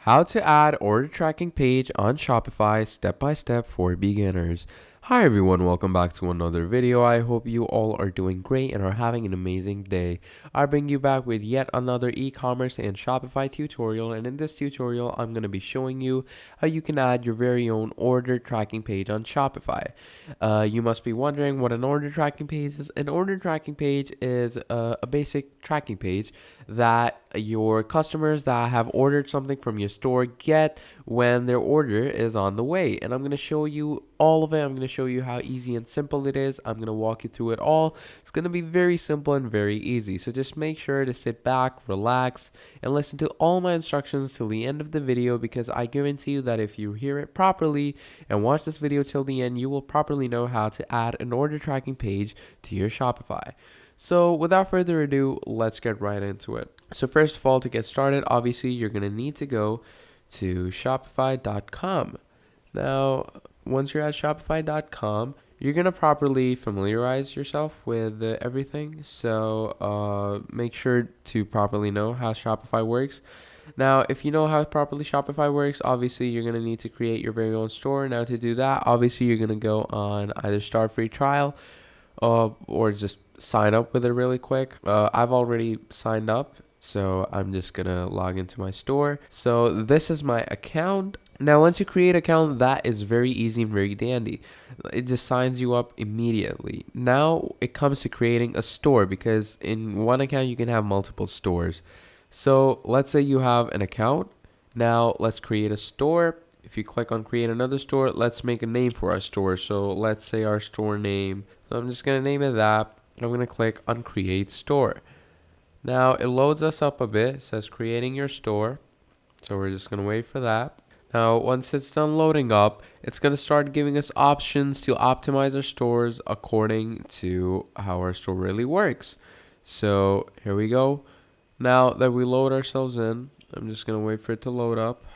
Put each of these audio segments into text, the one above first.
How to add order tracking page on Shopify step by step for beginners. Hi everyone, welcome back to another video. I hope you all are doing great and are having an amazing day. I bring you back with yet another e-commerce and Shopify tutorial, and in this tutorial I'm going to be showing you how you can add your very own order tracking page on Shopify. You must be wondering what an order tracking page is. An order tracking page is a basic tracking page that your customers that have ordered something from your store get when their order is on the way. And I'm going to show you all of it. I'm going to show you how easy and simple it is. I'm going to walk you through it all. It's going to be very simple and very easy. So just make sure to sit back, relax, and listen to all my instructions till the end of the video, because I guarantee you that if you hear it properly and watch this video till the end, you will properly know how to add an order tracking page to your Shopify. So without further ado, let's get right into it. So first of all, to get started, obviously you're going to need to go to shopify.com. Now, once you're at shopify.com, you're going to properly familiarize yourself with everything. So make sure to properly know how Shopify works. Now, if you know how properly Shopify works, obviously you're going to need to create your very own store. Now, to do that, obviously you're going to go on either start free trial or just sign up with it really quick. I've already signed up, so I'm just gonna log into my store. So this is my account. Now, once you create an account, that is very easy and very dandy. It just signs you up immediately. Now it comes to creating a store, because in one account you can have multiple stores. So let's say you have an account. Now let's create a store. If you click on create another store, let's make a name for our store. So let's say our store name. So I'm just going to name it that. I'm going to click on create store. Now it loads us up a bit. It says creating your store. So we're just going to wait for that. Now, once it's done loading up, it's going to start giving us options to optimize our stores according to how our store really works. So here we go. Now that we load ourselves in, I'm just going to wait for it to load up.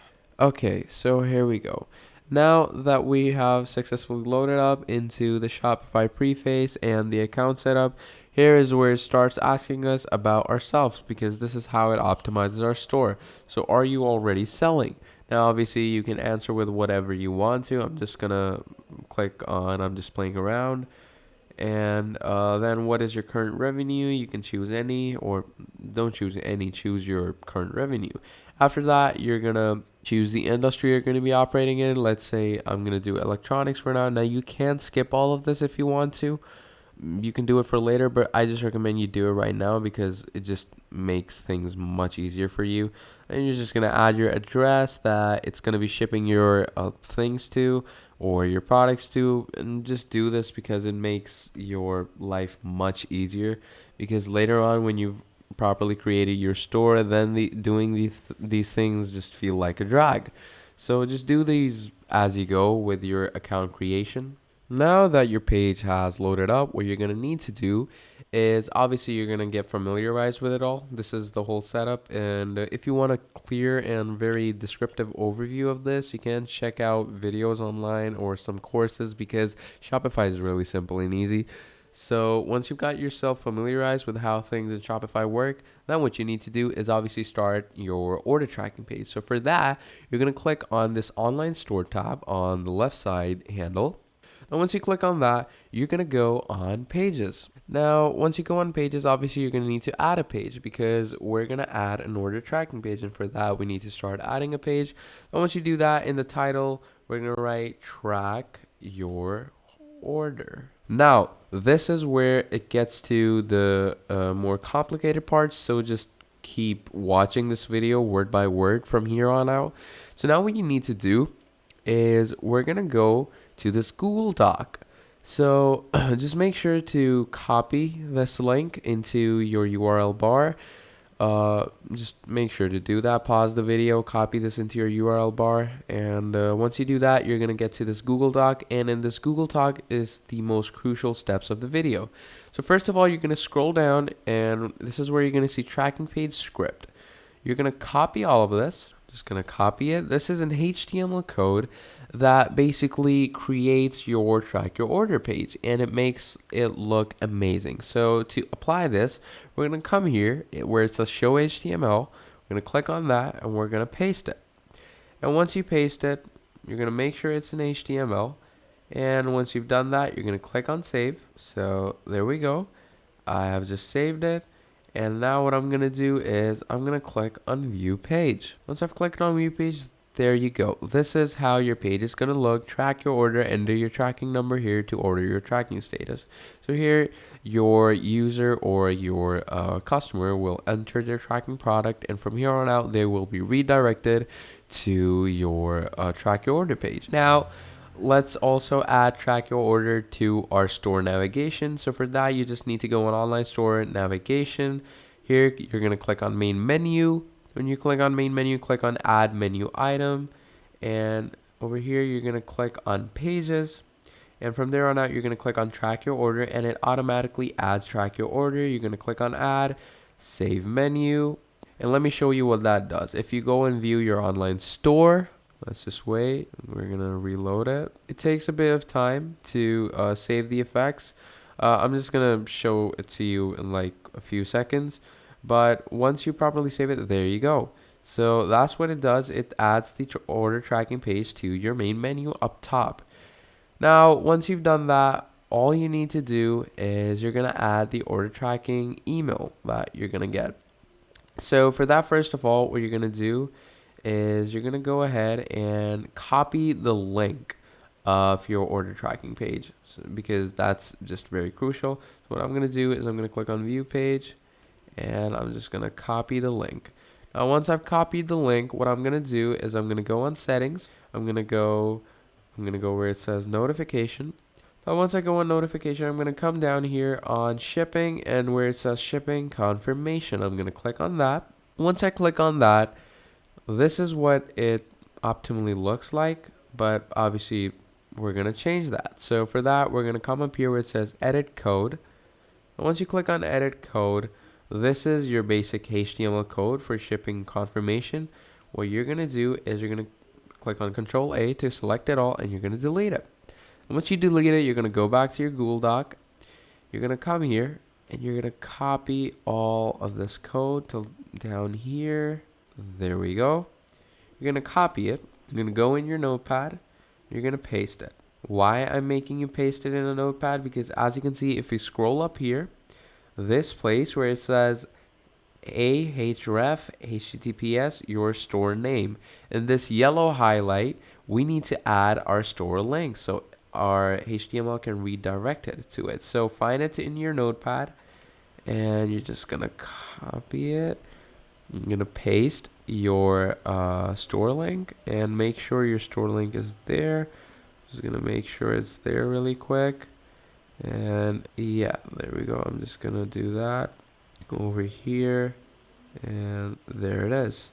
Okay, so here we go. Now that we have successfully loaded up into the Shopify preface and the account setup, here is where it starts asking us about ourselves, because this is how it optimizes our store. So are you already selling? Now, obviously, you can answer with whatever you want to. I'm just going to click on I'm just playing around. And then what is your current revenue? You can choose any, or don't choose any, choose your current revenue. After that, you're going to choose the industry you're going to be operating in. Let's say I'm going to do electronics for now. Now, you can skip all of this if you want to. You can do it for later, but I just recommend you do it right now, because it just makes things much easier for you. And you're just going to add your address that it's going to be shipping your things to, or your products to, and just do this because it makes your life much easier. Because later on, when you've properly created your store, then doing these things just feel like a drag. So just do these as you go with your account creation. Now that your page has loaded up, what you're going to need to do is obviously you're going to get familiarized with it all. This is the whole setup. And if you want a clear and very descriptive overview of this, you can check out videos online or some courses, because Shopify is really simple and easy. So once you've got yourself familiarized with how things in Shopify work, then what you need to do is obviously start your order tracking page. So for that, you're going to click on this online store tab on the left side handle. And once you click on that, you're going to go on pages. Now, once you go on pages, obviously you're going to need to add a page, because we're going to add an order tracking page. And for that, we need to start adding a page. And once you do that, in the title, we're going to write track your order. Now, this is where it gets to the more complicated parts. So just keep watching this video word by word from here on out. So now what you need to do is we're going to go to this Google Doc. So just make sure to copy this link into your URL bar. Just make sure to do that. Pause the video, copy this into your URL bar. And once you do that, you're going to get to this Google Doc. And in this Google Doc is the most crucial steps of the video. So first of all, you're going to scroll down, and this is where you're going to see tracking page script. You're going to copy all of this. Just going to copy it. This is an HTML code that basically creates your track your order page, and it makes it look amazing. So to apply this, we're going to come here where it says show HTML. We're going to click on that, and we're going to paste it. And once you paste it, you're going to make sure it's in HTML. And once you've done that, you're going to click on save. So there we go. I have just saved it. And now what I'm going to do is I'm going to click on view page. Once I've clicked on view page, there you go. This is how your page is going to look. Track your order, enter your tracking number here to order your tracking status. So here, your user or your customer will enter their tracking product, and from here on out, they will be redirected to your track your order page. Now, let's also add track your order to our store navigation. So for that, you just need to go on online store navigation. Here, you're going to click on main menu. When you click on main menu, click on add menu item. And over here, you're going to click on pages. And from there on out, you're going to click on track your order, and it automatically adds track your order. You're going to click on add, save menu. And let me show you what that does. If you go and view your online store, let's just wait. We're going to reload it. It takes a bit of time to save the effects. I'm just going to show it to you in like a few seconds. But once you properly save it, there you go. So that's what it does. It adds the order tracking page to your main menu up top. Now, once you've done that, all you need to do is you're going to add the order tracking email that you're going to get. So for that, first of all, what you're going to do is you're going to go ahead and copy the link of your order tracking page, because that's just very crucial. So what I'm going to do is I'm going to click on view page, and I'm just going to copy the link. Now, once I've copied the link, what I'm going to do is I'm going to go on settings. I'm going to go where it says notification. Now, once I go on notification, I'm going to come down here on shipping, and where it says shipping confirmation, I'm going to click on that. Once I click on that, this is what it optimally looks like, but obviously we're going to change that. So for that, we're going to come up here where it says edit code. And once you click on edit code, this is your basic HTML code for shipping confirmation. What you're going to do is you're going to click on Control A to select it all, and you're going to delete it. And once you delete it, you're going to go back to your Google Doc. You're going to come here, and you're going to copy all of this code to down here. There we go. You're going to copy it. You're going to go in your notepad. You're going to paste it. Why I'm making you paste it in a notepad? Because as you can see, if you scroll up here, this place where it says ahref https your store name, and this yellow highlight, we need to add our store link so our HTML can redirect it to it. So find it in your notepad, and you're just gonna copy it. You're gonna paste your store link, and make sure your store link is there. Just gonna make sure it's there really quick. And yeah, there we go. I'm just gonna do that over here, and there it is.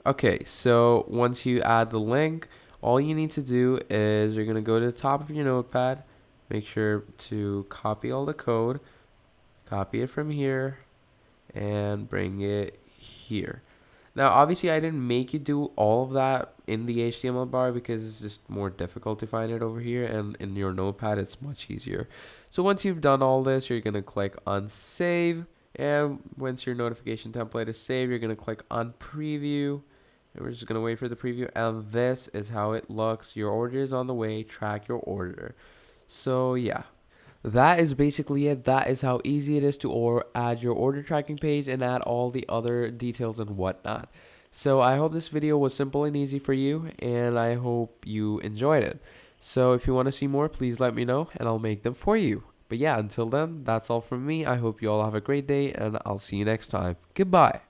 Okay, so once you add the link, all you need to do is you're gonna go to the top of your notepad, make sure to copy all the code, copy it from here, and bring it here. Now, obviously, I didn't make you do all of that in the HTML bar because it's just more difficult to find it over here, and in your notepad, it's much easier. So once you've done all this, you're going to click on Save, and once your notification template is saved, you're going to click on Preview, and we're just going to wait for the preview, and this is how it looks. Your order is on the way. Track your order. So, yeah. That is basically it. That is how easy it is to add your order tracking page and add all the other details and whatnot. So I hope this video was simple and easy for you, and I hope you enjoyed it. So if you want to see more, please let me know and I'll make them for you. But yeah, until then, that's all from me. I hope you all have a great day, and I'll see you next time. Goodbye.